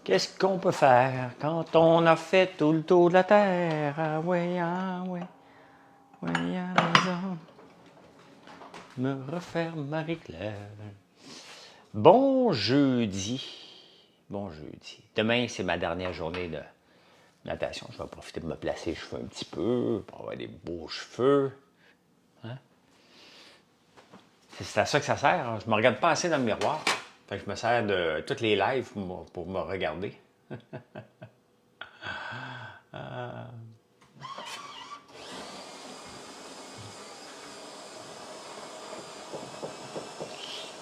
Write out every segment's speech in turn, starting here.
Qu'est-ce qu'on peut faire quand on a fait tout le tour de la terre? Ah ouais, ouais, à raison. Me refaire Marie-Claire. Bon jeudi. Bon jeudi. Demain, c'est ma dernière journée de natation. Je vais profiter de me placer les cheveux un petit peu pour avoir des beaux cheveux. Hein? C'est à ça que ça sert. Hein? Je me regarde pas assez dans le miroir. Fait que je me sers de toutes les lives pour me regarder.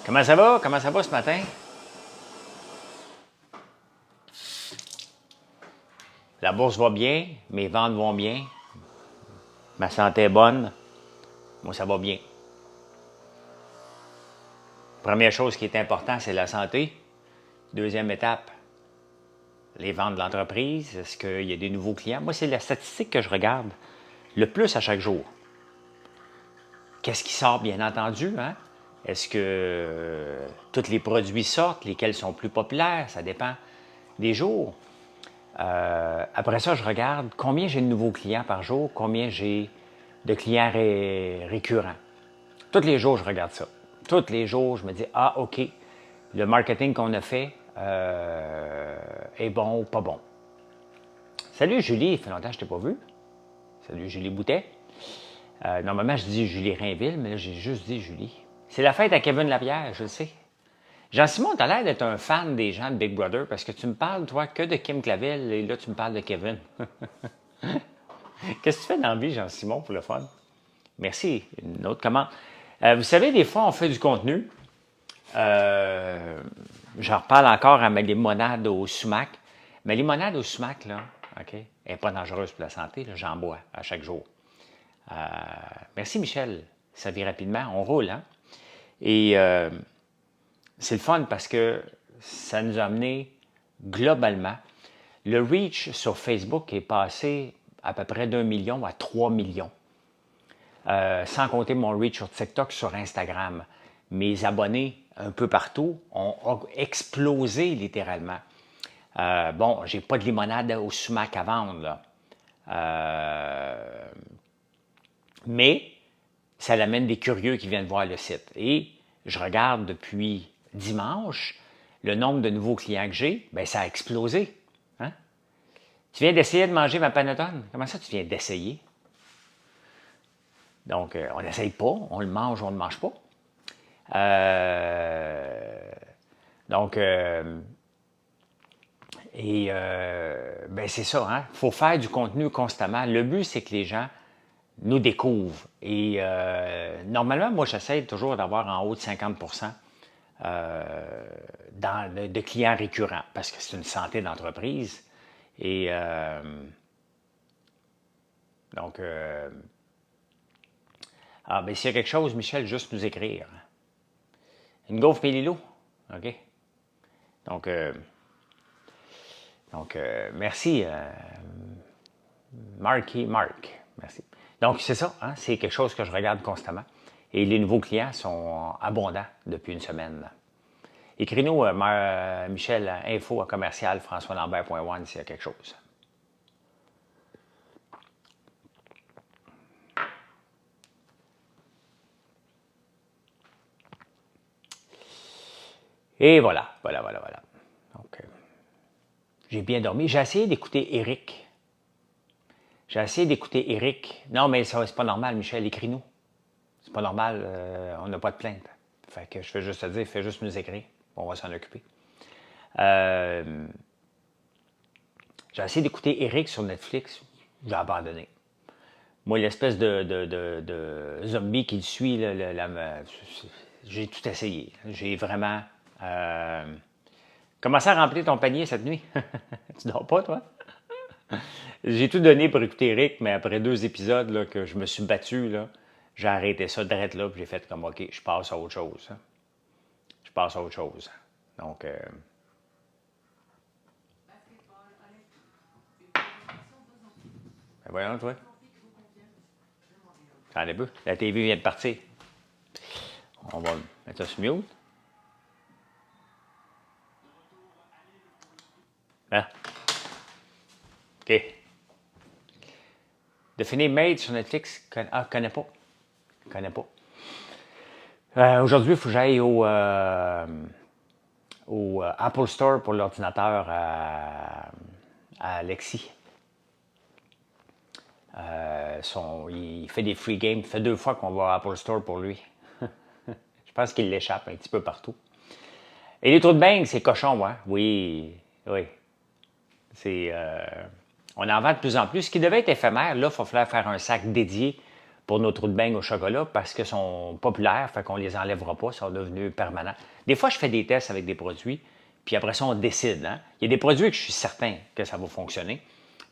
Comment ça va? Comment ça va ce matin? La bourse va bien, mes ventes vont bien, ma santé est bonne, moi ça va bien. Première chose qui est importante, c'est la santé. Deuxième étape, les ventes de l'entreprise. Est-ce qu'il y a des nouveaux clients? Moi, c'est la statistique que je regarde le plus à chaque jour. Qu'est-ce qui sort, bien entendu, hein? Est-ce que tous les produits sortent, lesquels sont plus populaires? Ça dépend des jours. Après ça, je regarde combien j'ai de nouveaux clients par jour, combien j'ai de clients récurrents. Tous les jours, je regarde ça. Tous les jours, je me dis, ah, OK, le marketing qu'on a fait est bon ou pas bon. Salut Julie, il fait longtemps que je t'ai pas vu. Salut Julie Boutet. Normalement, je dis Julie Rainville, mais là, j'ai juste dit Julie. C'est la fête à Kevin Lapierre, je le sais. Jean-Simon, tu as l'air d'être un fan des gens de Big Brother parce que tu me parles, toi, que de Kim Clavel et là, tu me parles de Kevin. Qu'est-ce que tu fais dans la vie, Jean-Simon, pour le fun? Merci. Une autre commande. Vous savez, des fois, on fait du contenu. J'en reparle encore à ma limonade au sumac. Ma limonade au sumac, là, OK, elle n'est pas dangereuse pour la santé. J'en bois à chaque jour. Merci, Michel. Ça vit rapidement. On roule, hein? Et c'est le fun parce que ça nous a amené globalement. Le reach sur Facebook est passé à peu près d'1 million à 3 millions. Sans compter mon reach sur TikTok, sur Instagram. Mes abonnés un peu partout ont explosé littéralement. Bon, j'ai pas de limonade au sumac à vendre, là. Mais ça l'amène des curieux qui viennent voir le site. Et je regarde depuis dimanche, le nombre de nouveaux clients que j'ai, bien, ça a explosé. Hein? Tu viens d'essayer de manger ma panettone? Comment ça, tu viens d'essayer? Donc, on n'essaye pas, on le mange ou on ne le mange pas. Ben c'est ça, hein? Il faut faire du contenu constamment. Le but, c'est que les gens nous découvrent. Et normalement, moi, j'essaie toujours d'avoir en haut de 50% de clients récurrents parce que c'est une santé d'entreprise. Et donc, ben, s'il y a quelque chose, Michel, juste nous écrire. Une gaufre Pélilo? OK. Donc, merci, Mark. Merci. Donc, c'est ça, hein? C'est quelque chose que je regarde constamment. Et les nouveaux clients sont abondants depuis une semaine. Écris-nous, Michel, info à commercial françoislambert.one s'il y a quelque chose. Et voilà. Donc, j'ai bien dormi. J'ai essayé d'écouter Eric. Non, mais ça, c'est pas normal, Michel, écris-nous. C'est pas normal, on n'a pas de plainte. Fait que je fais juste te dire, fais juste nous écrire. On va s'en occuper. J'ai essayé d'écouter Eric sur Netflix. J'ai abandonné. Moi, l'espèce de zombie qui le suit, j'ai tout essayé. J'ai vraiment commencé à remplir ton panier cette nuit. Tu dors pas, toi? J'ai tout donné pour écouter Eric, mais après 2 épisodes là, que je me suis battu, là, j'ai arrêté ça direct là, puis j'ai fait comme, OK, je passe à autre chose. Donc, ben voyons, toi. Attends un peu. La TV vient de partir. On va mettre ça sur mute. Hein? OK. De finir Made sur Netflix, connais pas. Connais pas. Aujourd'hui, il faut que j'aille au Apple Store pour l'ordinateur à Alexis. Il fait des free games. Ça fait 2 fois qu'on va à Apple Store pour lui. Je pense qu'il l'échappe un petit peu partout. Et les trous de bain, c'est cochon, hein? Oui, oui. On en vend de plus en plus. Ce qui devait être éphémère, là, il va falloir faire un sac dédié pour nos trous de bain au chocolat parce qu'ils sont populaires, fait qu'on les enlèvera pas, ils sont devenus permanents. Des fois, je fais des tests avec des produits, puis après ça, on décide. Hein? Il y a des produits que je suis certain que ça va fonctionner,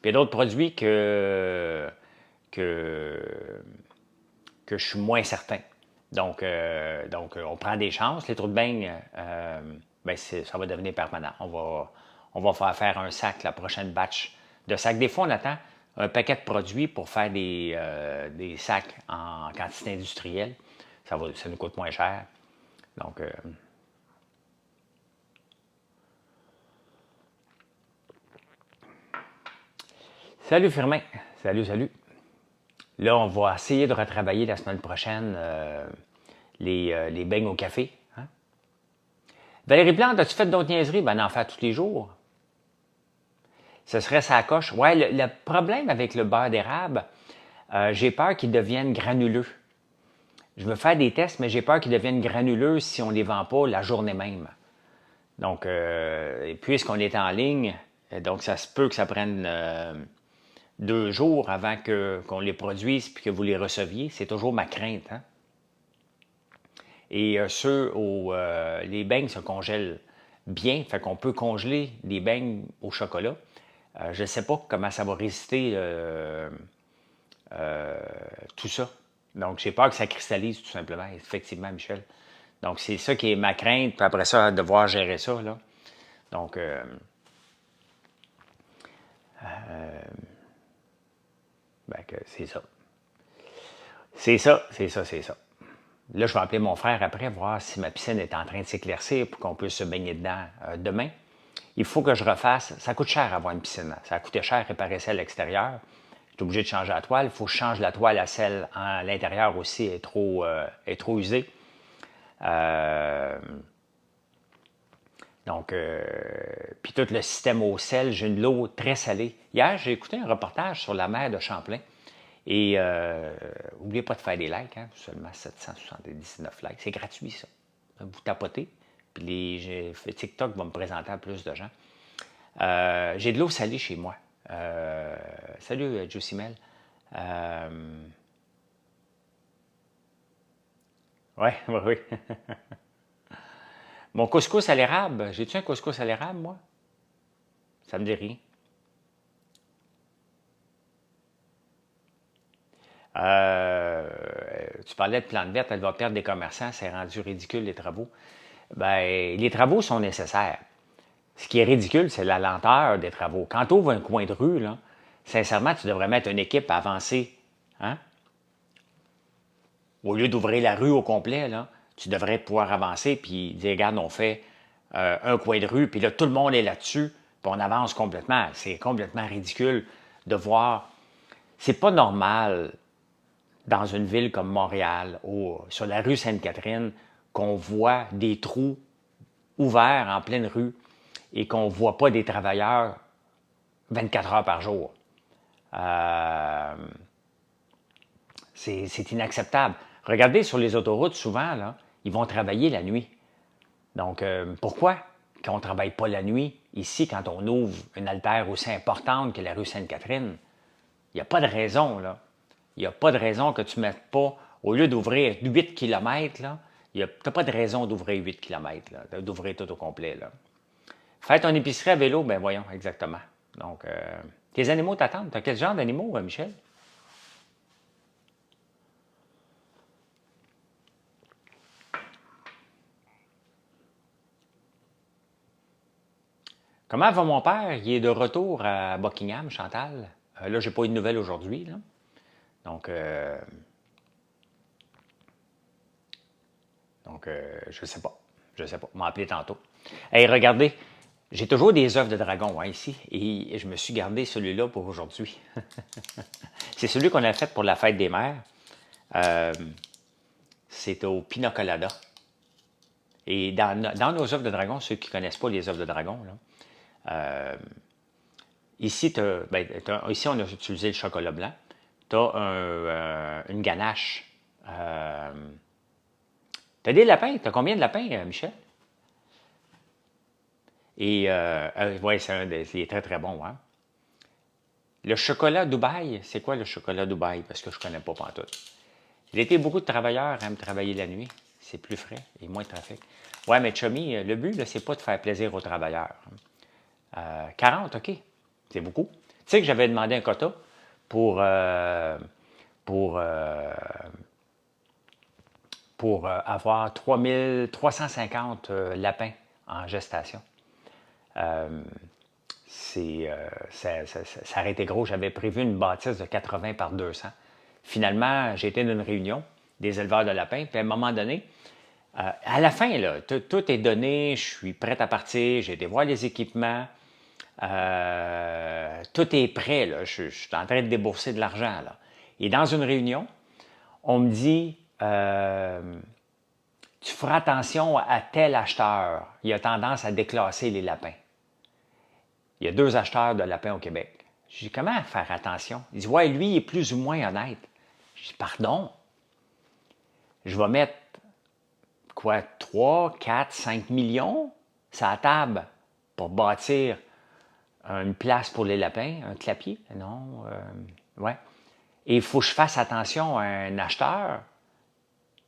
puis il y a d'autres produits que je suis moins certain. Donc, on prend des chances. Les trous de bain, ça va devenir permanent. On va faire un sac, la prochaine batch de sacs. Des fois, on attend un paquet de produits pour faire des sacs en quantité industrielle. Ça nous coûte moins cher. Donc, salut Firmin. Salut. Là, on va essayer de retravailler la semaine prochaine les beignes au café. Hein? Valérie Plante, as-tu fait d'autres niaiseries? Ben, on en fait tous les jours. Ce serait sa coche. Ouais, le problème avec le beurre d'érable, j'ai peur qu'il devienne granuleux. Je veux faire des tests, mais j'ai peur qu'il devienne granuleux si on ne les vend pas la journée même. Donc, puisqu'on est en ligne, donc ça se peut que ça prenne 2 jours avant qu'on les produise et que vous les receviez. C'est toujours ma crainte. Hein? Et les beignes se congèlent bien, fait qu'on peut congeler des beignes au chocolat. Je ne sais pas comment ça va résister tout ça. Donc, j'ai peur que ça cristallise tout simplement, effectivement, Michel. Donc, c'est ça qui est ma crainte, puis après ça, devoir gérer ça, là. Donc, c'est ça. C'est ça. Là, je vais appeler mon frère après, voir si ma piscine est en train de s'éclaircir pour qu'on puisse se baigner dedans demain. Il faut que je refasse. Ça coûte cher avoir une piscine. Ça a coûté cher réparer celle à l'extérieur. Je suis obligé de changer la toile. Il faut que je change la toile à celle à l'intérieur aussi, est trop usée. Puis tout le système au sel, j'ai de l'eau très salée. Hier, j'ai écouté un reportage sur la mer de Champlain. Et n'oubliez pas de faire des likes, hein, seulement 779 likes. C'est gratuit, ça. Vous tapotez, puis TikTok va me présenter à plus de gens. J'ai de l'eau salée chez moi. Salut, Josimel. Oui. Mon couscous à l'érable. J'ai-tu un couscous à l'érable, moi? Ça me dit rien. Tu parlais de plantes vertes, elle va perdre des commerçants, c'est rendu ridicule les travaux. Ben, les travaux sont nécessaires. Ce qui est ridicule, c'est la lenteur des travaux. Quand tu ouvres un coin de rue, là, sincèrement, tu devrais mettre une équipe à avancer. Hein? Au lieu d'ouvrir la rue au complet, là, tu devrais pouvoir avancer puis dire, regarde, on fait un coin de rue, puis là, tout le monde est là-dessus, puis on avance complètement. C'est complètement ridicule de voir. C'est pas normal dans une ville comme Montréal, sur la rue Sainte-Catherine, qu'on voit des trous ouverts en pleine rue et qu'on ne voit pas des travailleurs 24 heures par jour. C'est inacceptable. Regardez sur les autoroutes, souvent, là, ils vont travailler la nuit. Donc, pourquoi qu'on ne travaille pas la nuit ici quand on ouvre une artère aussi importante que la rue Sainte-Catherine? Il n'y a pas de raison, là. Il n'y a pas de raison que tu ne mettes pas, au lieu d'ouvrir 8 km, tu n'as pas de raison d'ouvrir 8 km, là, d'ouvrir tout au complet. Là. Faire ton épicerie à vélo, ben voyons, exactement. Donc, tes animaux t'attendent. Tu as quel genre d'animaux, Michel? Comment va mon père? Il est de retour à Buckingham, Chantal. Là, j'ai pas eu de nouvelles aujourd'hui. Là. Donc, je sais pas. Je sais pas. Il m'a appelé tantôt. Hey, regardez. J'ai toujours des œufs de dragon hein, ici, et je me suis gardé celui-là pour aujourd'hui. C'est celui qu'on a fait pour la fête des mères. C'est au Pina Colada. Et dans nos œufs de dragon, ceux qui ne connaissent pas les œufs de dragon, là, ici, ici, on a utilisé le chocolat blanc. Tu as une ganache. Tu as des lapins. Tu as combien de lapins, Michel? Et oui, il est très, très bon. Hein? Le chocolat Dubaï, c'est quoi le chocolat Dubaï? Parce que je ne connais pas pantoute. L'été, beaucoup de travailleurs aiment travailler la nuit. C'est plus frais et moins de trafic. Ouais, mais Chummy, le but, c'est pas de faire plaisir aux travailleurs. 40, OK. C'est beaucoup. Tu sais que j'avais demandé un quota pour avoir 350 lapins en gestation. Ça aurait été gros. J'avais prévu une bâtisse de 80 par 200. Finalement, j'ai été dans une réunion des éleveurs de lapins, puis à un moment donné, à la fin, là, tout est donné, je suis prêt à partir, j'ai été voir les équipements, tout est prêt, là, je suis en train de débourser de l'argent. Là. Et dans une réunion, on me dit, tu feras attention à tel acheteur, il a tendance à déclasser les lapins. Il y a 2 acheteurs de lapins au Québec. Je dis, comment faire attention? Il dit, ouais, lui, il est plus ou moins honnête. Je dis, pardon? Je vais mettre, quoi, 3, 4, 5 millions sur la table pour bâtir une place pour les lapins, un clapier? Non, ouais. Et il faut que je fasse attention à un acheteur.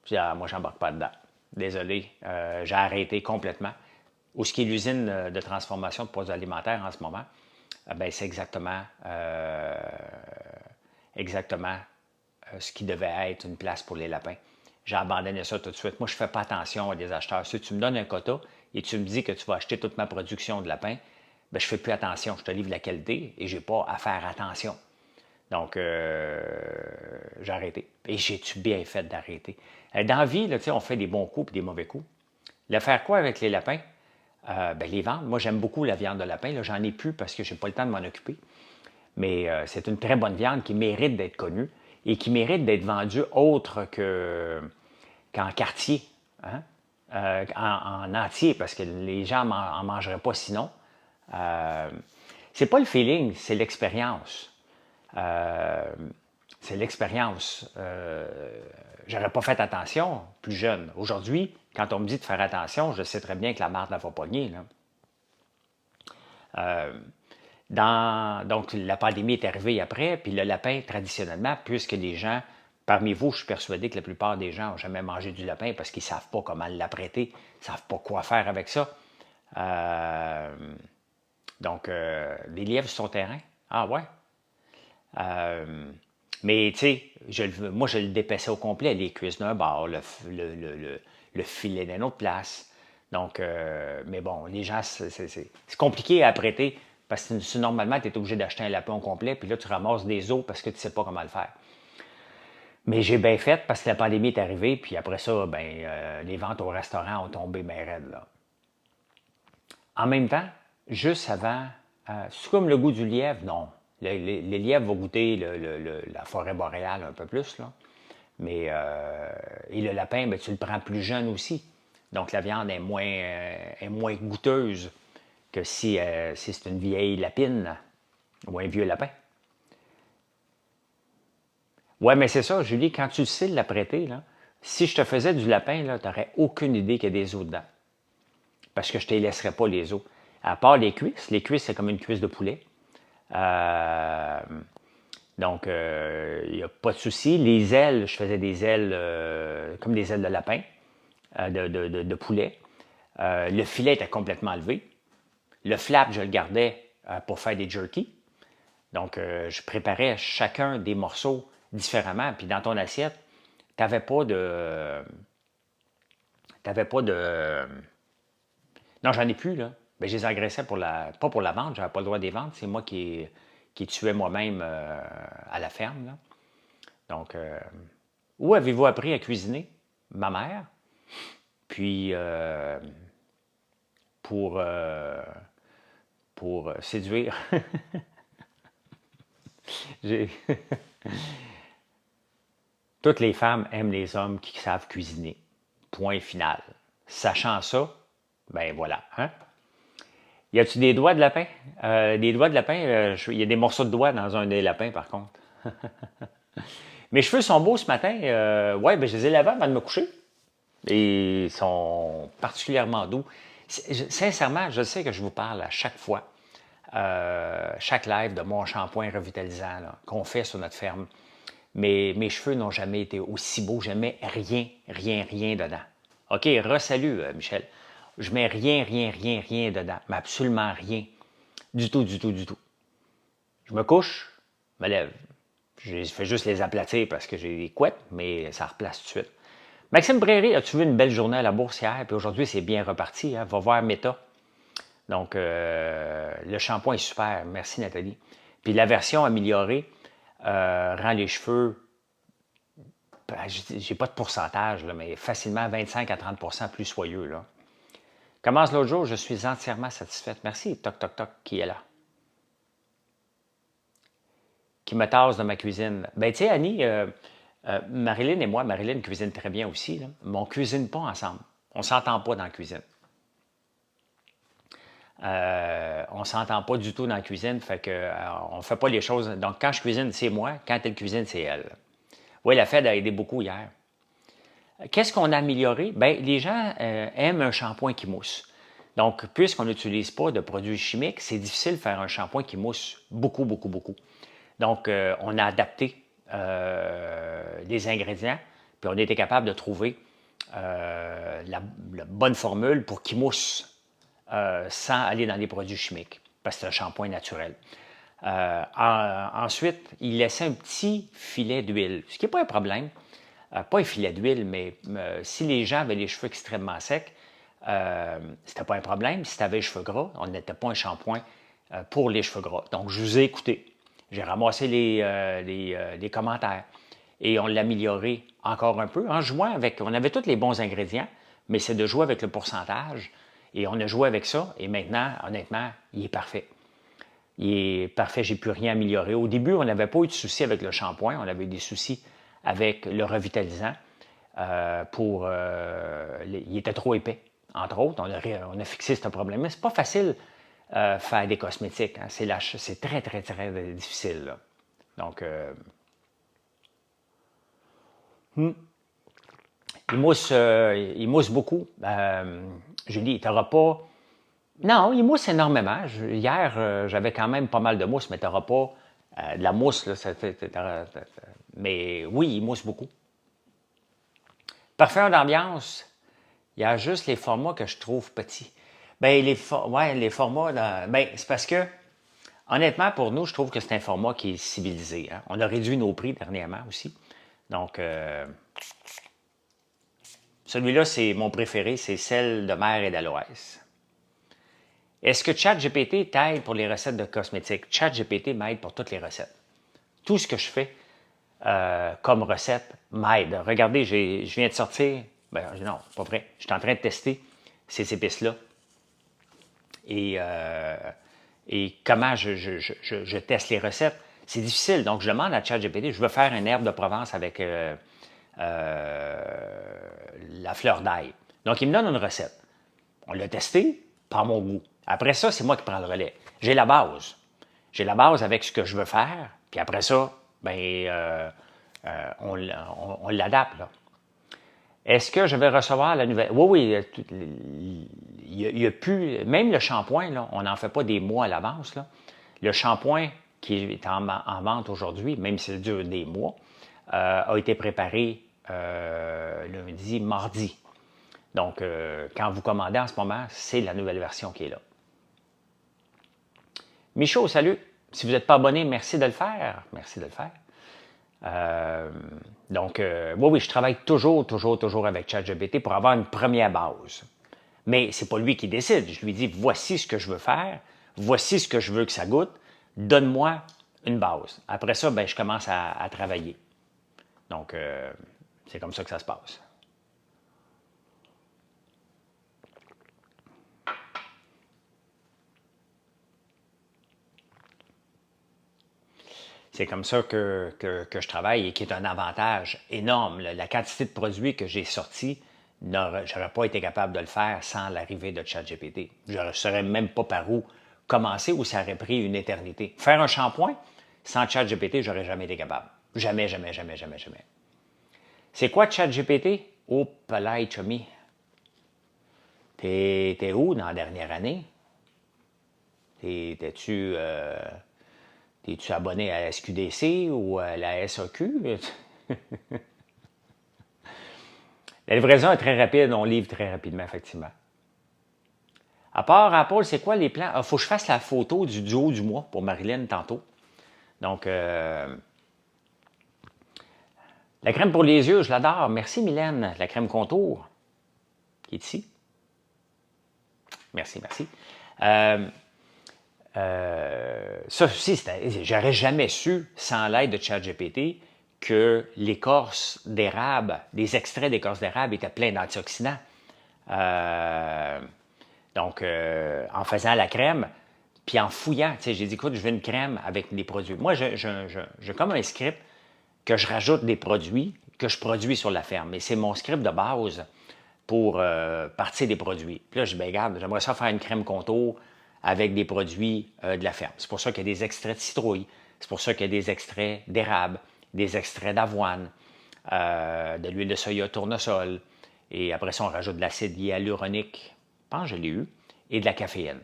Je dis, ah, moi, je n'embarque pas dedans. Désolé, j'ai arrêté complètement. Où ce qui est l'usine de transformation de produits alimentaires en ce moment, ben, c'est exactement ce qui devait être une place pour les lapins. J'ai abandonné ça tout de suite. Moi, je ne fais pas attention à des acheteurs. Si tu me donnes un quota et tu me dis que tu vas acheter toute ma production de lapins, ben, je ne fais plus attention. Je te livre la qualité et je n'ai pas à faire attention. Donc, j'ai arrêté. Et j'ai-tu bien fait d'arrêter? Dans la vie, là, on fait des bons coups et des mauvais coups. Le faire quoi avec les lapins? Ben, les vendre. Moi, j'aime beaucoup la viande de lapin. J'en ai plus parce que je n'ai pas le temps de m'en occuper. Mais c'est une très bonne viande qui mérite d'être connue et qui mérite d'être vendue autre qu'en quartier, hein? En entier, parce que les gens n'en mangeraient pas sinon. C'est pas le feeling, c'est l'expérience. C'est l'expérience. J'aurais pas fait attention plus jeune. Aujourd'hui, quand on me dit de faire attention, je sais très bien que la marde la va pogner. Donc, la pandémie est arrivée après, puis le lapin, traditionnellement, puisque les gens, parmi vous, je suis persuadé que la plupart des gens n'ont jamais mangé du lapin parce qu'ils ne savent pas comment l'apprêter, ils ne savent pas quoi faire avec ça. Donc, les lièvres sur son terrain. Ah ouais? Mais tu sais, moi je le dépaissais au complet, les cuisses d'un bord, le filet d'une autre place. Donc, mais bon, les gens, c'est compliqué à apprêter parce que normalement, tu es obligé d'acheter un lapin au complet, puis là, tu ramasses des os parce que tu ne sais pas comment le faire. Mais j'ai bien fait parce que la pandémie est arrivée, puis après ça, les ventes au restaurant ont tombé bien raides. Là. En même temps, juste avant, c'est comme le goût du lièvre, non. Les lièvres vont goûter la forêt boréale un peu plus, là. Mais, et le lapin, ben, tu le prends plus jeune aussi. Donc, la viande est moins goûteuse que si c'est une vieille lapine ou un vieux lapin. Ouais, mais c'est ça, Julie, quand tu sais l'apprêter, là, si je te faisais du lapin, tu n'aurais aucune idée qu'il y a des os dedans. Parce que je ne te laisserais pas les os. À part les cuisses, c'est comme une cuisse de poulet. Donc, il n'y a pas de souci. Les ailes, je faisais des ailes comme des ailes de lapin, de poulet. Le filet était complètement levé. Le flap, je le gardais pour faire des jerky. Donc, je préparais chacun des morceaux différemment. Puis dans ton assiette, tu n'avais pas de... Non, j'en ai plus, là. Ben, je les engraissais pas pour la vente, j'avais pas le droit de les vendre. C'est moi qui tuais moi-même à la ferme, là. Donc, où avez-vous appris à cuisiner? Ma mère. Puis, pour pour séduire. J'ai- Toutes les femmes aiment les hommes qui savent cuisiner. Point final. Sachant ça, ben voilà. Hein? Y a-tu des doigts de lapin? Des doigts de lapin, il y a des morceaux de doigts dans un des lapins, par contre. Mes cheveux sont beaux ce matin. Ouais, ben je les ai lavés avant de me coucher. Et ils sont particulièrement doux. Sincèrement, je sais que je vous parle à chaque fois, chaque live de mon shampoing revitalisant qu'on fait sur notre ferme. Mais mes cheveux n'ont jamais été aussi beaux. Je mets rien, rien, rien dedans. OK, re-salut, Michel. Je mets rien, rien, rien, rien dedans. Mais absolument rien. Du tout, du tout, du tout. Je me couche, me lève. Je fais juste les aplatir parce que j'ai des couettes, mais ça replace tout de suite. Maxime Prairie, as-tu vu une belle journée à la bourse hier? Puis aujourd'hui, c'est bien reparti. Hein? Va voir Meta. Donc, le shampoing est super. Merci, Nathalie. Puis la version améliorée rend les cheveux, j'ai pas de pourcentage, là, mais facilement 25 à 30 plus soyeux. Là. Commence l'autre jour, je suis entièrement satisfaite. Merci, Toc Toc Toc, qui est là. Qui me tasse de ma cuisine. Ben, tu sais, Annie, Marilyn et moi, Marilyn cuisine très bien aussi, là, mais on ne cuisine pas ensemble. On ne s'entend pas dans la cuisine. On ne s'entend pas du tout dans la cuisine, fait que on ne fait pas les choses. Donc, quand je cuisine, c'est moi. Quand elle cuisine, c'est elle. Oui, la Fed a aidé beaucoup hier. Qu'est-ce qu'on a amélioré? Bien, les gens aiment un shampoing qui mousse. Donc, puisqu'on n'utilise pas de produits chimiques, c'est difficile de faire un shampoing qui mousse beaucoup, beaucoup, beaucoup. Donc, on a adapté les ingrédients, puis on a été capable de trouver la bonne formule pour qu'il mousse sans aller dans les produits chimiques, parce que c'est un shampoing naturel. Ensuite, il laissait un petit filet d'huile, ce qui n'est pas un problème. Pas un filet d'huile, mais si les gens avaient les cheveux extrêmement secs, c'était pas un problème. Si tu avais les cheveux gras, on n'était pas un shampoing pour les cheveux gras. Donc, je vous ai écouté. J'ai ramassé les commentaires et on l'a amélioré encore un peu en jouant avec. On avait tous les bons ingrédients, mais c'est de jouer avec le pourcentage. Et on a joué avec ça. Et maintenant, honnêtement, il est parfait. Il est parfait, j'ai plus rien amélioré. Au début, on n'avait pas eu de soucis avec le shampoing, on avait eu des soucis avec le revitalisant. Il était trop épais, entre autres. On a fixé ce problème-là. C'est pas facile faire des cosmétiques. Hein. C'est très, très, très difficile. Là. Donc, il mousse beaucoup. Julie, tu n'auras pas... Non, il mousse énormément. Hier, j'avais quand même pas mal de mousse, mais tu n'auras pas de la mousse. Là, mais oui, il mousse beaucoup. Parfum d'ambiance, il y a juste les formats que je trouve petits. Bien, les formats, c'est parce que, honnêtement, pour nous, je trouve que c'est un format qui est civilisé. Hein. On a réduit nos prix dernièrement aussi. Donc, celui-là, c'est mon préféré, c'est celle de mer et d'aloès. Est-ce que ChatGPT t'aide pour les recettes de cosmétiques? ChatGPT m'aide pour toutes les recettes. Tout ce que je fais comme recette m'aide. Regardez, je viens de sortir, non, pas vrai, je suis en train de tester ces épices-là. Et comment je teste les recettes, c'est difficile. Donc, je demande à ChatGPT, je veux faire une herbe de Provence avec la fleur d'ail. Donc, il me donne une recette. On l'a testé, pas mon goût. Après ça, c'est moi qui prends le relais. J'ai la base. J'ai la base avec ce que je veux faire, puis après ça, on l'adapte. Là. Est-ce que je vais recevoir la nouvelle? Oui, il y a plus... Même le shampoing, là, on n'en fait pas des mois à l'avance. Là. Le shampoing qui est en vente aujourd'hui, même s'il dure des mois, a été préparé lundi, mardi. Donc, quand vous commandez en ce moment, c'est la nouvelle version qui est là. Michaud, salut. Si vous n'êtes pas abonné, merci de le faire. Merci de le faire. Oui, je travaille toujours avec ChatGPT pour avoir une première base. Mais c'est pas lui qui décide. Je lui dis, voici ce que je veux faire, voici ce que je veux que ça goûte, donne-moi une base. Après ça, je commence à travailler. Donc, c'est comme ça que ça se passe. C'est comme ça que je travaille et qui est un avantage énorme. La quantité de produits que j'ai sortis, je n'aurais pas été capable de le faire sans l'arrivée de ChatGPT. Je ne saurais même pas par où commencer ou ça aurait pris une éternité. Faire un shampoing sans ChatGPT, je n'aurais jamais été capable. Jamais, jamais, jamais, jamais, jamais. C'est quoi ChatGPT? Oh, palais, chummy. T'es où dans la dernière année? T'es-tu abonné à la SQDC ou à la SAQ? La livraison est très rapide, on livre très rapidement, effectivement. À part Apple, c'est quoi les plans? Il faut que je fasse la photo du duo du mois pour Marilyn tantôt. Donc, la crème pour les yeux, je l'adore. Merci, Mylène. La crème contour, qui est ici. Merci, merci. Ça aussi, j'aurais jamais su, sans l'aide de ChatGPT, que l'écorce d'érable, des extraits d'écorce d'érable étaient pleins d'antioxydants. Donc, en faisant la crème, puis en fouillant, j'ai dit, écoute, je veux une crème avec des produits. Moi, j'ai comme un script que je rajoute des produits que je produis sur la ferme. Et c'est mon script de base pour partir des produits. Puis là, je dis, ben, regarde, j'aimerais ça faire une crème contour avec des produits de la ferme. C'est pour ça qu'il y a des extraits de citrouille. C'est pour ça qu'il y a des extraits d'érable, des extraits d'avoine, de l'huile de soya tournesol. Et après ça, on rajoute de l'acide hyaluronique, je pense que je l'ai eu, et de la caféine.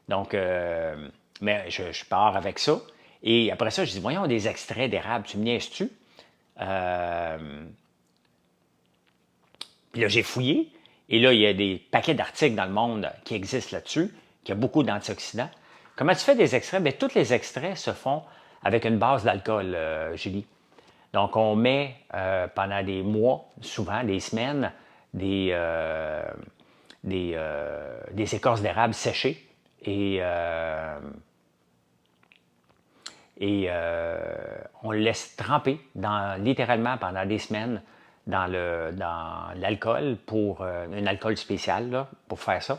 Donc, mais je pars avec ça. Et après ça, je dis, voyons, des extraits d'érable, tu me niaises-tu? Puis là, j'ai fouillé. Et là, il y a des paquets d'articles dans le monde qui existent là-dessus, qui a beaucoup d'antioxydants. Comment tu fais des extraits? Bien, tous les extraits se font avec une base d'alcool, Julie. Donc, on met pendant des mois, souvent des semaines, des écorces d'érable séchées et on le laisse tremper littéralement pendant des semaines dans l'alcool pour un alcool spécial là, pour faire ça,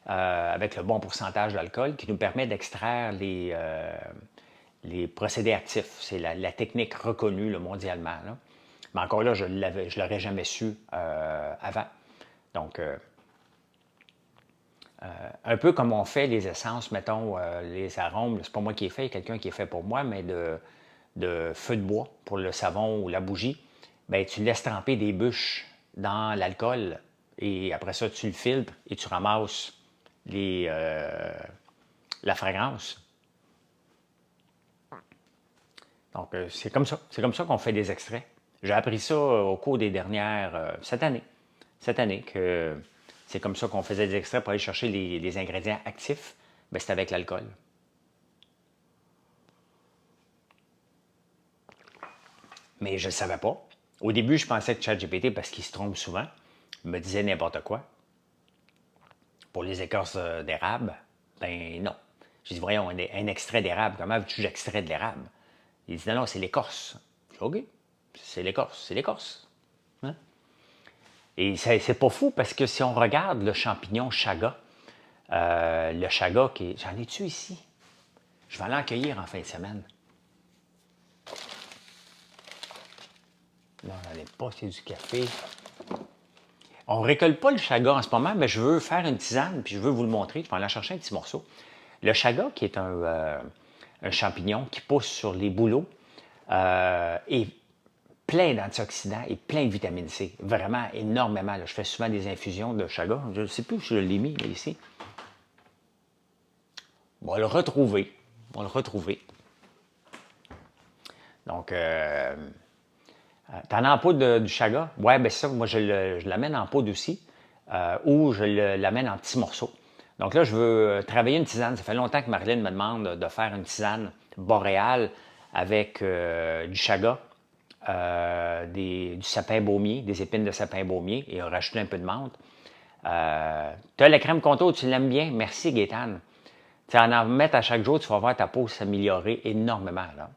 avec le bon pourcentage d'alcool qui nous permet d'extraire les procédés actifs. C'est la technique reconnue là, mondialement. Là. Mais encore là, je ne l'aurais jamais su avant. Donc, un peu comme on fait les essences, mettons, les arômes, c'est pas moi qui ai fait, il y a quelqu'un qui est fait pour moi, mais de feu de bois pour le savon ou la bougie, bien, tu laisses tremper des bûches dans l'alcool et après ça, tu le filtres et tu ramasses la fragrance. Donc, c'est comme ça. C'est comme ça qu'on fait des extraits. J'ai appris ça au cours des dernières... cette année, que c'est comme ça qu'on faisait des extraits pour aller chercher les ingrédients actifs. Bien, c'était avec l'alcool. Mais je ne le savais pas. Au début, je pensais que ChatGPT, parce qu'il se trompe souvent, me disait n'importe quoi. Pour les écorces d'érable, ben non. J'ai dit, voyons, un extrait d'érable, comment veux-tu que j'extrais de l'érable? Il dit, non, c'est l'écorce. Je dis, OK, c'est l'écorce. Hein? Et c'est pas fou, parce que si on regarde le champignon chaga, le chaga qui est... J'en ai-tu ici? Je vais aller en cueillir en fin de semaine. Non, j'en ai pas, c'est du café. On ne récolte pas le chaga en ce moment, mais je veux faire une tisane, puis je veux vous le montrer. Je vais aller en chercher un petit morceau. Le chaga, qui est un champignon qui pousse sur les bouleaux, est plein d'antioxydants et plein de vitamine C. Vraiment énormément. Là. Je fais souvent des infusions de chaga. Je ne sais plus où je l'ai mis là, ici. On va le retrouver. Donc, t'en as en poudre du chaga? Oui, bien ça, moi je l'amène en poudre aussi, ou je l'amène en petits morceaux. Donc là, je veux travailler une tisane. Ça fait longtemps que Marilyn me demande de faire une tisane boréale avec du chaga, du sapin baumier, des épines de sapin baumier et rajouter un peu de menthe. Tu as la crème contour, tu l'aimes bien? Merci Gaétane. Tu en mettre à chaque jour, tu vas voir ta peau s'améliorer énormément. Là.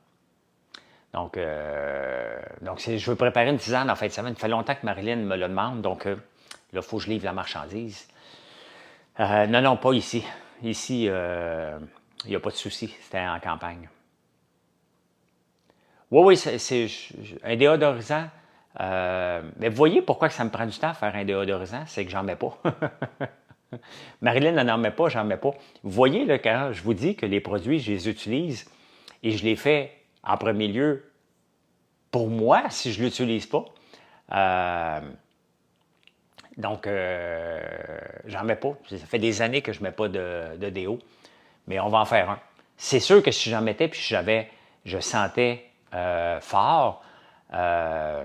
Donc je veux préparer une tisane en fin de semaine. Ça fait longtemps que Marilyn me le demande, donc là, il faut que je livre la marchandise. Non, pas ici. Ici, il n'y a pas de souci. C'était en campagne. Oui, oui, c'est un déodorisant. Mais vous voyez pourquoi que ça me prend du temps à faire un déodorisant? C'est que j'en mets pas. Marilyn n'en met pas, j'en mets pas. Vous voyez, là, quand je vous dis que les produits, je les utilise et je les fais en premier lieu pour moi, si je ne l'utilise pas. Donc, j'en mets pas. Ça fait des années que je ne mets pas de déo, mais on va en faire un. C'est sûr que si j'en mettais puis je sentais fort, ça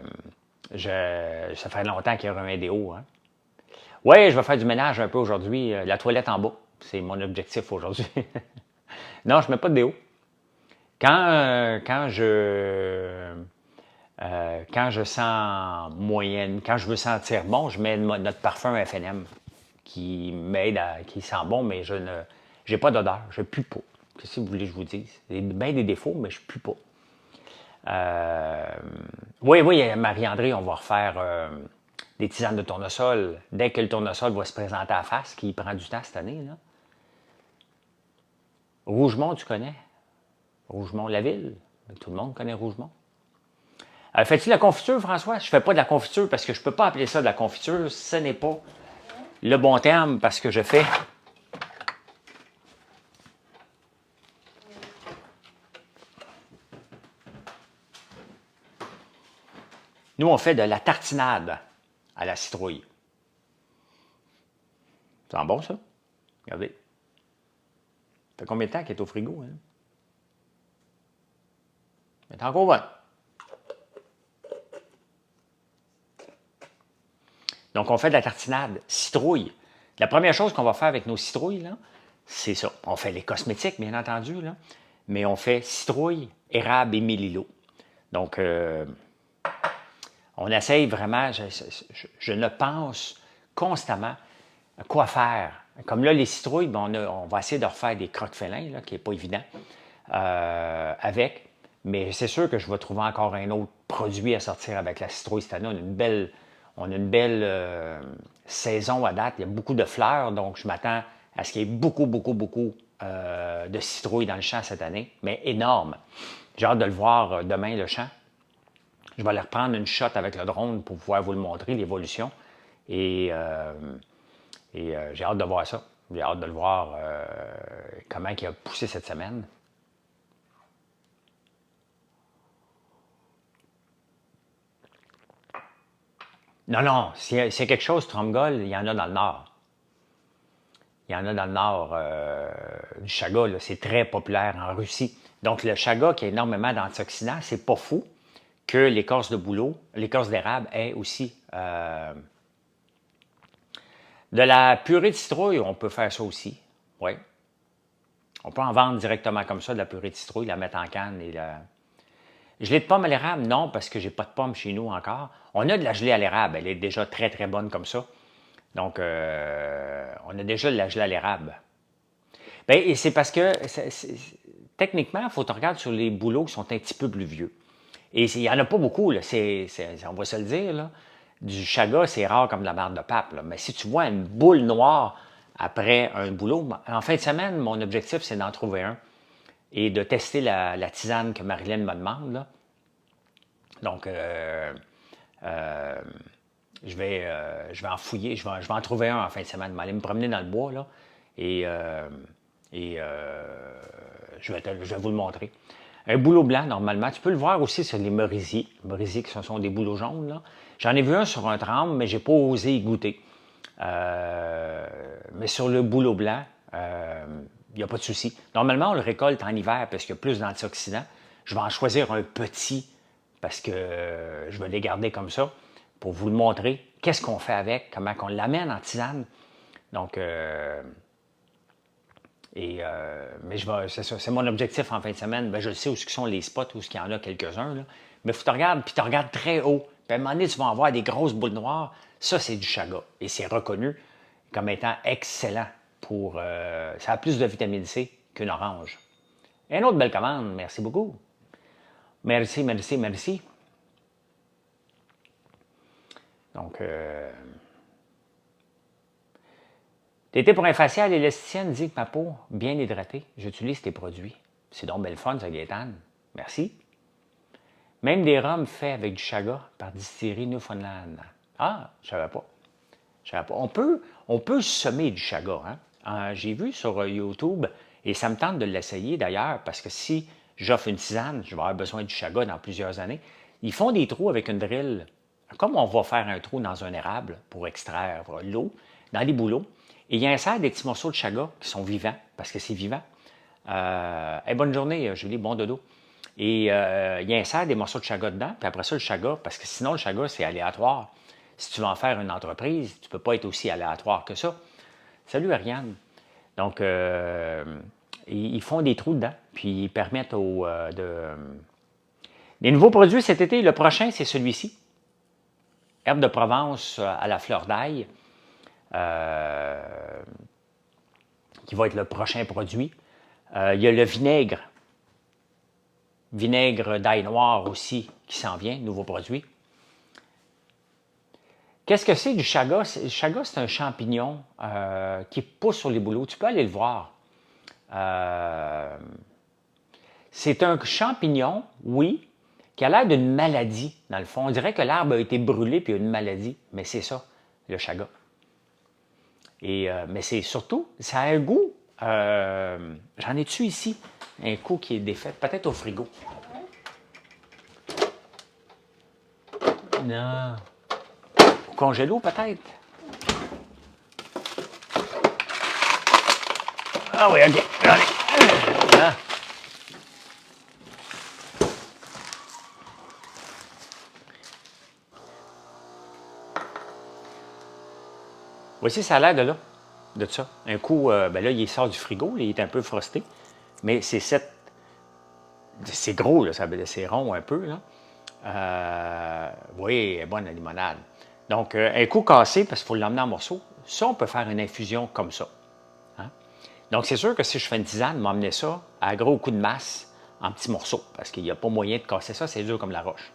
fait longtemps qu'il y aurait un déo. Hein. Oui, je vais faire du ménage un peu aujourd'hui. La toilette en bas, c'est mon objectif aujourd'hui. Non, je ne mets pas de déo. Quand je sens moyenne, quand je veux sentir bon, je mets notre parfum FNM qui m'aide qui sent bon, mais je n'ai pas d'odeur, je ne pue pas. Qu'est-ce que vous voulez que je vous dise? J'ai bien des défauts, mais je ne pue pas. Oui, oui, Marie-André, on va refaire des tisanes de tournesol. Dès que le tournesol va se présenter à la face, qui prend du temps cette année. Là. Rougemont, tu connais? Rougemont, la ville. Tout le monde connaît Rougemont. Fais-tu de la confiture, François? Je ne fais pas de la confiture parce que je ne peux pas appeler ça de la confiture. Ce n'est pas le bon terme parce que je fais... Nous, on fait de la tartinade à la citrouille. Ça sent bon, ça? Regardez. Ça fait combien de temps qu'elle est au frigo? Hein? Elle est encore bonne. Donc, on fait de la tartinade citrouille. La première chose qu'on va faire avec nos citrouilles, là, c'est ça. On fait les cosmétiques, bien entendu, là, mais on fait citrouille, érable et mélilo. Donc, on essaye vraiment, je ne pense constamment à quoi faire. Comme là, les citrouilles, ben, on va essayer de refaire des croque-félins, là, qui n'est pas évident, avec. Mais c'est sûr que je vais trouver encore un autre produit à sortir avec la citrouille cette année. On a une belle saison à date. Il y a beaucoup de fleurs, donc je m'attends à ce qu'il y ait beaucoup, beaucoup, beaucoup de citrouilles dans le champ cette année, mais énorme. J'ai hâte de le voir demain, le champ. Je vais aller reprendre une shot avec le drone pour pouvoir vous le montrer, l'évolution. Et j'ai hâte de voir ça. J'ai hâte de le voir comment il a poussé cette semaine. Non, non, c'est quelque chose, Tromgol, il y en a dans le Nord. Il y en a dans le Nord du chaga, c'est très populaire en Russie. Donc, le chaga qui a énormément d'antioxydants, c'est pas fou que l'écorce de bouleau, l'écorce d'érable ait aussi de la purée de citrouille, on peut faire ça aussi. Oui. On peut en vendre directement comme ça, de la purée de citrouille, la mettre en canne et la... Gelée de pomme à l'érable, non, parce que j'ai pas de pomme chez nous encore. On a de la gelée à l'érable, elle est déjà très, très bonne comme ça. Donc, on a déjà de la gelée à l'érable. Bien, et c'est parce que, techniquement, il faut que tu regardes sur les bouleaux qui sont un petit peu plus vieux. Et il n'y en a pas beaucoup, là. On va se le dire, là. Du chaga, c'est rare comme de la marde de pape. Là. Mais si tu vois une boule noire après un boulot, en fin de semaine, mon objectif, c'est d'en trouver un et de tester la tisane que Marilyn me demande. Là. Donc, je vais en fouiller, je vais en trouver un en fin de semaine. Je vais aller me promener dans le bois là, et je vais vous le montrer. Un bouleau blanc, normalement, tu peux le voir aussi sur les merisiers. Les merisiers, ce sont des bouleaux jaunes. Là. J'en ai vu un sur un tremble, mais je n'ai pas osé y goûter. Mais sur le bouleau blanc, il n'y a pas de souci. Normalement, on le récolte en hiver parce qu'il y a plus d'antioxydants. Je vais en choisir un petit parce que je vais les garder comme ça pour vous le montrer. Qu'est-ce qu'on fait avec, comment on l'amène en tisane. Donc, mais c'est ça, c'est mon objectif en fin de semaine. Ben, je sais où sont les spots, où il y en a quelques-uns. Là. Mais il faut que tu regardes, puis tu regardes très haut. Puis à un moment donné, tu vas avoir des grosses boules noires. Ça, c'est du chaga. Et c'est reconnu comme étant excellent pour... ça a plus de vitamine C qu'une orange. Et une autre belle commande. Merci beaucoup. Merci, merci, merci. Donc... T'étais pour un facial et l'esthéticienne dit que ma peau bien hydratée, j'utilise tes produits. C'est donc belle fun, ça, Gaétane. Merci. Même des rhums faits avec du chaga par distillerie Newfoundland. Ah, je ne savais pas. Je savais pas. On peut semer du chaga. Hein? J'ai vu sur YouTube, et ça me tente de l'essayer d'ailleurs, parce que si j'offre une tisane, je vais avoir besoin du chaga dans plusieurs années. Ils font des trous avec une drille, comme on va faire un trou dans un érable pour extraire l'eau, dans les bouleaux. Et il insère des petits morceaux de chaga qui sont vivants, parce que c'est vivant. Bonne journée, Julie, bon dodo. Et il insère des morceaux de chaga dedans, puis après ça, le chaga, parce que sinon, le chaga, c'est aléatoire. Si tu veux en faire une entreprise, tu ne peux pas être aussi aléatoire que ça. Salut, Ariane. Donc, ils font des trous dedans, puis ils permettent Les nouveaux produits cet été, le prochain, c'est celui-ci. Herbe de Provence à la fleur d'ail, qui va être le prochain produit. Il y a le vinaigre d'ail noir aussi, qui s'en vient, nouveau produit. Qu'est-ce que c'est du chaga? Le chaga, c'est un champignon qui pousse sur les bouleaux. Tu peux aller le voir. C'est un champignon, oui, qui a l'air d'une maladie, dans le fond. On dirait que l'arbre a été brûlé puis il y a une maladie. Mais c'est ça, le chaga. Mais c'est surtout, ça a un goût. J'en ai-tu ici? Un coup qui est défait, peut-être au frigo. Non. Au congélo, peut-être? Ah oui, OK. Allez. Ah. Voici, ça a l'air de ça. Un coup, là, il sort du frigo, là, il est un peu frosté. Mais c'est gros, là, c'est rond un peu, là. Oui, elle est bonne la limonade. Donc, un coup cassé, parce qu'il faut l'emmener en morceaux, ça, on peut faire une infusion comme ça. Hein? Donc, c'est sûr que si je fais une tisane, m'emmener ça à gros coup de masse en petits morceaux, parce qu'il n'y a pas moyen de casser ça, c'est dur comme la roche.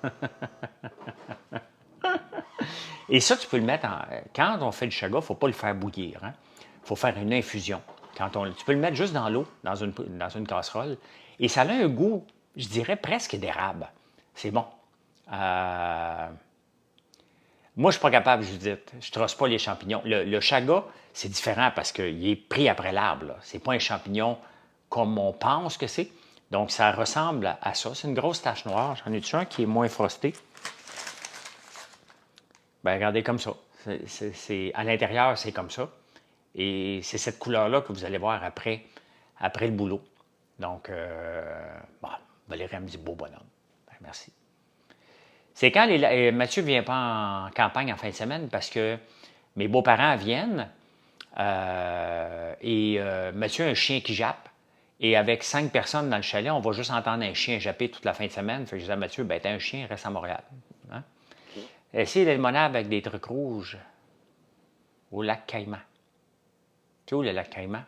Et ça, tu peux le mettre quand on fait du chaga, il ne faut pas le faire bouillir. Il faut faire une infusion. Tu peux le mettre juste dans l'eau, dans une casserole, et ça a un goût, je dirais, presque d'érable. C'est bon. Moi, je ne suis pas capable, Judith. Je ne trosse pas les champignons. Le chaga, c'est différent parce qu'il est pris après l'arbre. Ce n'est pas un champignon comme on pense que c'est. Donc, ça ressemble à ça. C'est une grosse tache noire. J'en ai-tu un qui est moins frosté? Bien, regardez comme ça. À l'intérieur, c'est comme ça. Et c'est cette couleur-là que vous allez voir après le boulot. Donc, Valérie me dit beau bonhomme. Ben, merci. C'est quand Mathieu ne vient pas en campagne en fin de semaine parce que mes beaux-parents viennent et Mathieu a un chien qui jappe. Et avec 5 personnes dans le chalet, on va juste entendre un chien japper toute la fin de semaine. Fait que je dis à Mathieu, ben t'as un chien, reste à Montréal. Hein? Essayez les limonades avec des trucs rouges au lac Caïman. Tu sais où le lac Caïman?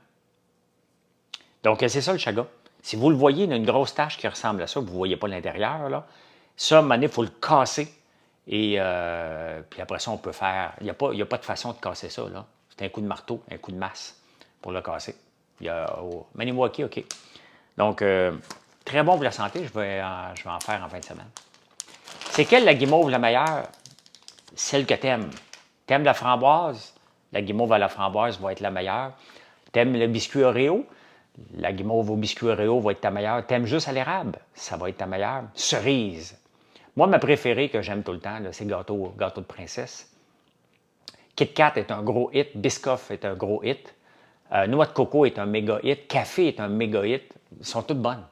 Donc, c'est ça le chaga. Si vous le voyez, il y a une grosse tache qui ressemble à ça, vous ne voyez pas l'intérieur, là. Ça, à un moment donné, il faut le casser. Et puis après ça, on peut faire... Il n'y a pas de façon de casser ça, là. C'est un coup de marteau, un coup de masse pour le casser. Il y a Maniwaki, OK. Donc, très bon pour la santé. Je vais en faire en fin de semaine. C'est quelle la guimauve la meilleure? Celle que t'aimes. T'aimes la framboise? La guimauve à la framboise va être la meilleure. T'aimes le biscuit Oreo? La guimauve au biscuit Oreo va être ta meilleure. T'aimes juste à l'érable? Ça va être ta meilleure. Cerise. Moi, ma préférée que j'aime tout le temps, c'est gâteau de princesse. Kit Kat est un gros hit. Biscoff est un gros hit. Noix de coco est un méga hit. Café est un méga hit. Ils sont toutes bonnes.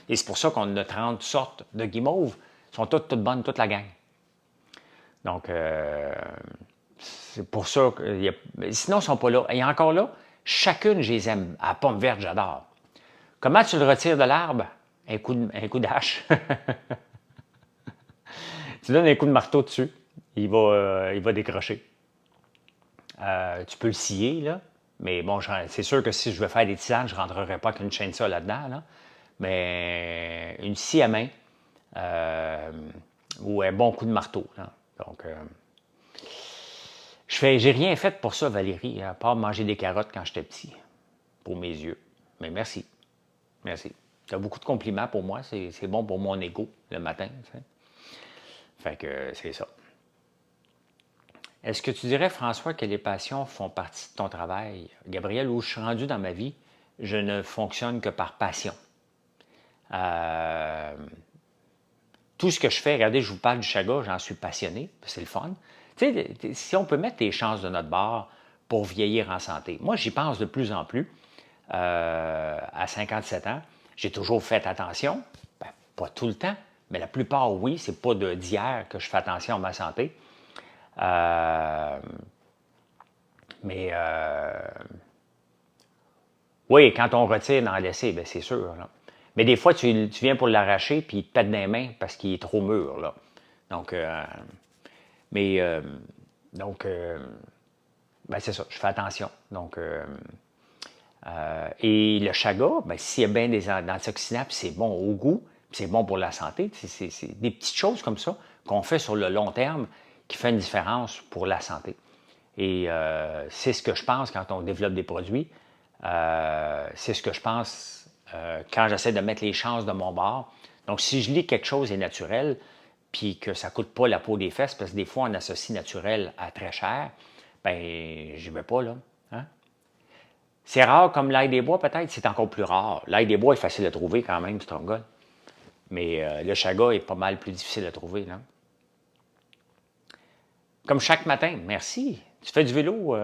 Et c'est pour ça qu'on a 30 sortes de guimauves. Ils sont toutes bonnes, toute la gang. Donc, c'est pour ça que... Sinon, ils ne sont pas là. Et encore là, chacune, je les aime. À la pomme verte, j'adore. Comment tu le retires de l'arbre? Un coup d'hache. Tu donnes un coup de marteau dessus. Il va décrocher. Tu peux le scier, là. Mais bon, c'est sûr que si je veux faire des tisanes, je ne rentrerai pas qu'une chaîne ça là-dedans. Là. Mais une scie à main ou un bon coup de marteau. Là. Donc, j'ai rien fait pour ça, Valérie, à part manger des carottes quand j'étais petit, pour mes yeux. Mais merci. Merci. Tu as beaucoup de compliments pour moi. C'est bon pour mon ego le matin. Tu sais. Fait que c'est ça. Est-ce que tu dirais, François, que les passions font partie de ton travail? Gabriel, où je suis rendu dans ma vie, je ne fonctionne que par passion. Tout ce que je fais, regardez, je vous parle du chaga, j'en suis passionné, c'est le fun. Tu sais, si on peut mettre les chances de notre bord pour vieillir en santé. Moi, j'y pense de plus en plus. À 57 ans, j'ai toujours fait attention. Ben, pas tout le temps, mais la plupart, oui. C'est pas d'hier que je fais attention à ma santé. Mais oui, quand on retire dans l'essai, bien, c'est sûr. Là. Mais des fois, tu viens pour l'arracher, puis il te pète dans les mains parce qu'il est trop mûr. Là. Donc, ben, c'est ça, je fais attention. Donc, et le chaga, ben, s'il y a bien des antioxydants, puis c'est bon au goût, puis c'est bon pour la santé, c'est des petites choses comme ça qu'on fait sur le long terme qui fait une différence pour la santé. Et c'est ce que je pense quand on développe des produits. C'est ce que je pense quand j'essaie de mettre les chances de mon bord. Donc, si je lis quelque chose est naturel, puis que ça ne coûte pas la peau des fesses, parce que des fois, on associe naturel à très cher, ben je ne vais pas, là. Hein? C'est rare comme l'ail des bois, peut-être, c'est encore plus rare. L'ail des bois est facile à trouver quand même, Stronghold. Mais le chaga est pas mal plus difficile à trouver, là. Comme chaque matin, merci. Tu fais du vélo,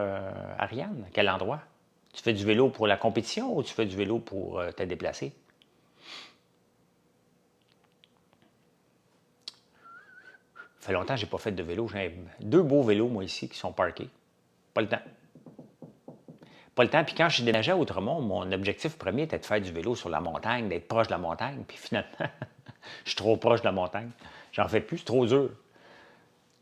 Ariane? À quel endroit? Tu fais du vélo pour la compétition ou tu fais du vélo pour te déplacer? Ça fait longtemps que je n'ai pas fait de vélo. J'ai 2 beaux vélos, moi, ici, qui sont parkés. Pas le temps. Pas le temps. Puis quand je déménageais à Outremont, mon objectif premier était de faire du vélo sur la montagne, d'être proche de la montagne. Puis finalement, je suis trop proche de la montagne. J'en fais plus, c'est trop dur.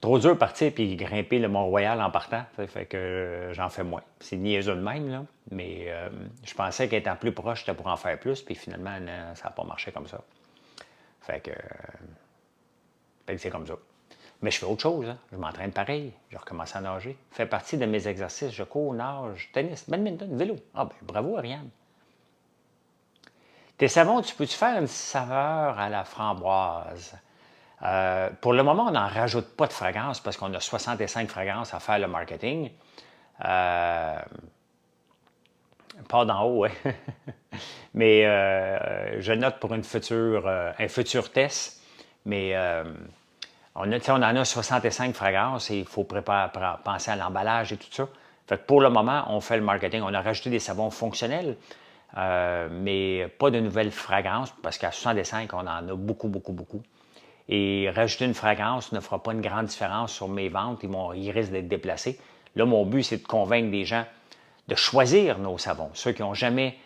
Trop dur de partir puis grimper le Mont-Royal en partant. Fait que j'en fais moins. C'est niaiseux de même, là. Mais je pensais qu'étant plus proche, j'étais pour en faire plus. Puis finalement, non, ça n'a pas marché comme ça. Fait que c'est comme ça. Mais je fais autre chose. Hein. Je m'entraîne pareil. Je recommence à nager. Ça fait partie de mes exercices. Je cours, nage, tennis, badminton, vélo. Ah ben bravo, Ariane. Tes savons, tu peux-tu faire une saveur à la framboise? Pour le moment, on n'en rajoute pas de fragrance parce qu'on a 65 fragrances à faire le marketing. Pas d'en haut, oui. Mais je note pour un futur test. Mais on en a 65 fragrances et il faut penser à l'emballage et tout ça. Fait que pour le moment, on fait le marketing. On a rajouté des savons fonctionnels, mais pas de nouvelles fragrances parce qu'à 65, on en a beaucoup, beaucoup, beaucoup. Et rajouter une fragrance ne fera pas une grande différence sur mes ventes. Ils risquent d'être déplacés. Là, mon but, c'est de convaincre des gens de choisir nos savons. Ceux qui n'ont jamais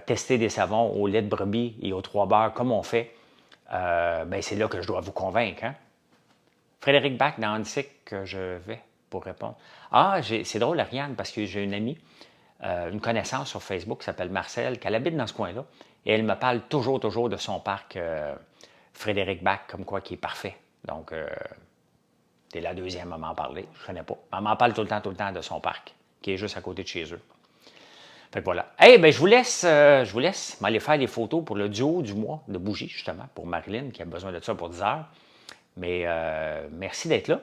testé des savons au lait de brebis et aux 3 beurres comme on fait, ben c'est là que je dois vous convaincre. Hein? Frédéric Bach dans Antique, que je vais pour répondre. Ah, c'est drôle, Ariane, parce que j'ai une amie, une connaissance sur Facebook qui s'appelle Marcel, qui habite dans ce coin-là, et elle me parle toujours de son parc Frédéric Bach, comme quoi qui est parfait. Donc, t'es la deuxième à m'en parler. Je ne connais pas. Elle m'en parle tout le temps de son parc, qui est juste à côté de chez eux. Fait que voilà. Hey, ben je vous laisse m'aller faire les photos pour le duo du mois de bougies, justement, pour Marilyn, qui a besoin de ça pour 10 heures. Mais merci d'être là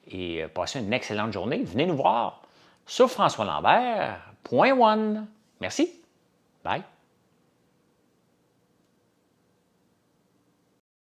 et passez une excellente journée. Venez nous voir sur François Lambert.one. Merci. Bye.